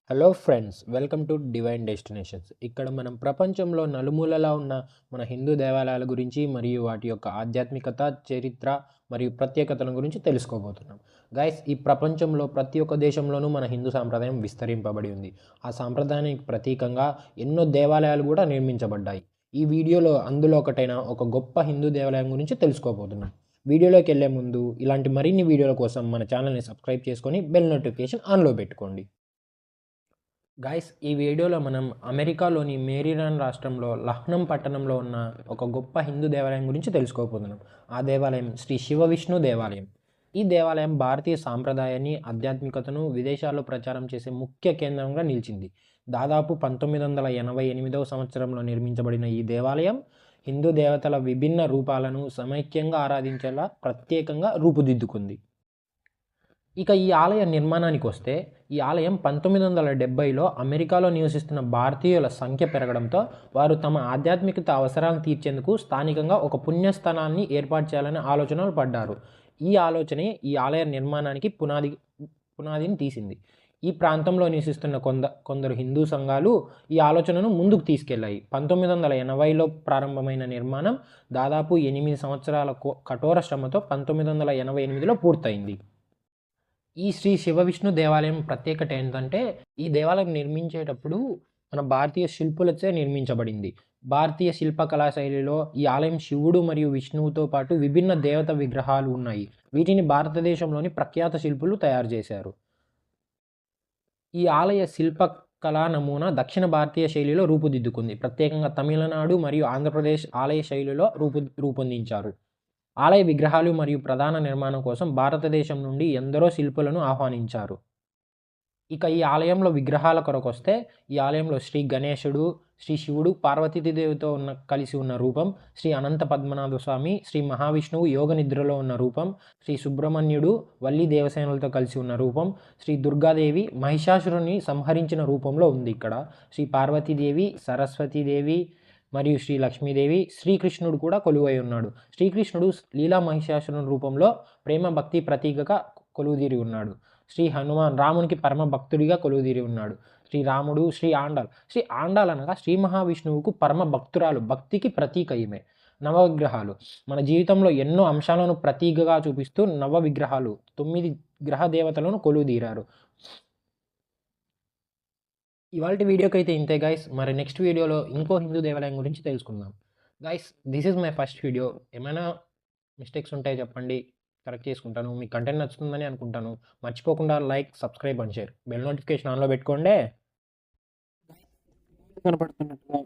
Hello friends, welcome to divine destinations. ఇక్కడ మనం ప్రపంచంలో నలుమూలలా ఉన్న మన హిందూ దేవాలయాల గురించి మరియు వాటి యొక్క ఆధ్యాత్మికత, చరిత్ర మరియు ప్రత్యేకతల గురించి తెలుసుకోబోతున్నాం. గైస్, ఈ ప్రపంచంలో ప్రతి ఒక్క దేశంలోనూ మన హిందూ సాంప్రదాయం విస్తరింపబడి ఉంది. ఆ సాంప్రదాయానికి ప్రతీకంగా ఎన్నో దేవాలయాలు కూడా నిర్మించబడ్డాయి. ఈ వీడియోలో అందులో ఒకటైన ఒక గొప్ప హిందూ దేవాలయం గురించి తెలుసుకోబోతున్నాం. వీడియోలోకి వెళ్ళే ముందు ఇలాంటి మరిన్ని వీడియోల కోసం మన ఛానల్ని సబ్స్క్రైబ్ చేసుకొని బెల్ నోటిఫికేషన్ ఆన్లో పెట్టుకోండి. గాయ్స్, ఈ వీడియోలో మనం అమెరికాలోని మేరీలాండ్ రాష్ట్రంలో లక్నో పట్టణంలో ఉన్న ఒక గొప్ప హిందూ దేవాలయం గురించి తెలుసుకోబోతున్నాం. ఆ దేవాలయం శ్రీ శివ విష్ణు దేవాలయం. ఈ దేవాలయం భారతీయ సాంప్రదాయాన్ని, ఆధ్యాత్మికతను విదేశాల్లో ప్రచారం చేసే ముఖ్య కేంద్రంగా నిలిచింది. దాదాపు 1988వ సంవత్సరంలో నిర్మించబడిన ఈ దేవాలయం హిందూ దేవతల విభిన్న రూపాలను సమైక్యంగా ఆరాధించేలా ప్రత్యేకంగా రూపుదిద్దుకుంది. ఇక ఈ ఆలయ నిర్మాణానికి వస్తే, ఈ ఆలయం 1970లో అమెరికాలో నివసిస్తున్న భారతీయుల సంఖ్య పెరగడంతో వారు తమ ఆధ్యాత్మికత అవసరాలను తీర్చేందుకు స్థానికంగా ఒక పుణ్యస్థానాన్ని ఏర్పాటు చేయాలనే ఆలోచనలు పడ్డారు. ఈ ఆలోచనే ఈ ఆలయ నిర్మాణానికి పునాదిని తీసింది. ఈ ప్రాంతంలో నివసిస్తున్న కొందరు హిందూ సంఘాలు ఈ ఆలోచనను ముందుకు తీసుకెళ్లాయి. 1980లో ప్రారంభమైన నిర్మాణం దాదాపు 8 సంవత్సరాల కఠోర శ్రమతో 1988లో పూర్తయింది. ఈ శ్రీ శివ విష్ణు దేవాలయం ప్రత్యేకత ఏంటంటే, ఈ దేవాలయం నిర్మించేటప్పుడు మన భారతీయ శిల్పులచే నిర్మించబడింది. భారతీయ శిల్పకళా శైలిలో ఈ ఆలయం శివుడు మరియు విష్ణువుతో పాటు విభిన్న దేవత విగ్రహాలు ఉన్నాయి. వీటిని భారతదేశంలోని ప్రఖ్యాత శిల్పులు తయారు చేశారు. ఈ ఆలయ శిల్పకళా నమూనా దక్షిణ భారతీయ శైలిలో రూపుదిద్దుకుంది. ప్రత్యేకంగా తమిళనాడు మరియు ఆంధ్రప్రదేశ్ ఆలయ శైలిలో రూపొందించారు. ఆలయ విగ్రహాలు మరియు ప్రధాన నిర్మాణం కోసం భారతదేశం నుండి ఎందరో శిల్పులను ఆహ్వానించారు. ఇక ఈ ఆలయంలో విగ్రహాల కొరకు వస్తే, ఈ ఆలయంలో శ్రీ గణేశుడు, శ్రీ శివుడు పార్వతీదేవితో కలిసి ఉన్న రూపం, శ్రీ అనంత పద్మనాభ స్వామి, శ్రీ మహావిష్ణువు యోగ నిద్రలో ఉన్న రూపం, శ్రీ సుబ్రహ్మణ్యుడు వల్లి దేవసేనలతో కలిసి ఉన్న రూపం, శ్రీ దుర్గాదేవి మహిషాసురుని సంహరించిన రూపంలో ఉంది. ఇక్కడ శ్రీ పార్వతీదేవి, సరస్వతీదేవి మరియు శ్రీ లక్ష్మీదేవి, శ్రీకృష్ణుడు కూడా కొలువై ఉన్నాడు. శ్రీకృష్ణుడు లీలా మహిషాసురుని రూపంలో ప్రేమ భక్తి ప్రతీకగా కొలువుదీరి ఉన్నాడు. శ్రీ హనుమాన్ రామునికి పరమ భక్తుడిగా కొలువుదీరి ఉన్నాడు. శ్రీ రాముడు, శ్రీ ఆండాల్ అనగా శ్రీ మహావిష్ణువుకు పరమ భక్తురాలు, భక్తికి ప్రతీక ఈమె. నవవిగ్రహాలు మన జీవితంలో ఎన్నో అంశాలను ప్రతీకగా చూపిస్తూ నవవిగ్రహాలు 9 గ్రహ దేవతలను కొలువుదీరారు. ఇవాల్టి వీడియోకి అయితే ఇంతే గైస్. మరి నెక్స్ట్ వీడియోలో ఇంకో హిందూ దేవాలయం గురించి తెలుసుకుందాం. Guys, this is my first video. ఏమైనా మిస్టేక్స్ ఉంటాయి చెప్పండి, కరెక్ట్ చేసుకుంటాను. మీకు కంటెంట్ నచ్చుతుందని అనుకుంటాను. మర్చిపోకుండా like, subscribe and share. Bell notification ఆన్లో పెట్టుకోండి. కనపడుతున్నట్టుగా